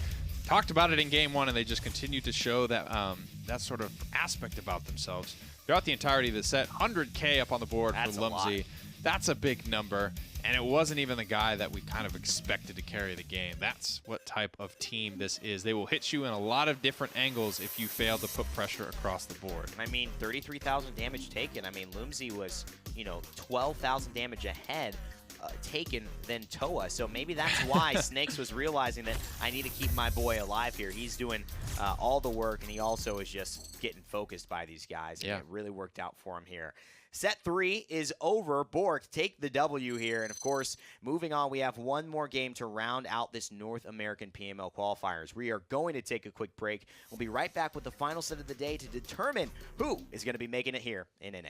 Talked about it in game one, and they just continued to show that that sort of aspect about themselves throughout the entirety of the set. 100K up on the board for Lumsey. That's a big number, and it wasn't even the guy that we kind of expected to carry the game. That's what type of team this is. They will hit you in a lot of different angles if you fail to put pressure across the board. I mean, 33,000 damage taken. I mean, Lumsey was, 12,000 damage ahead taken than Toa. So maybe that's why Snakes was realizing that I need to keep my boy alive here. He's doing all the work, and he also is just getting focused by these guys. And it really worked out for him here. Set 3 is over. BOORK take the W here. And, of course, moving on, we have one more game to round out this North American PML qualifiers. We are going to take a quick break. We'll be right back with the final set of the day to determine who is going to be making it here in NA.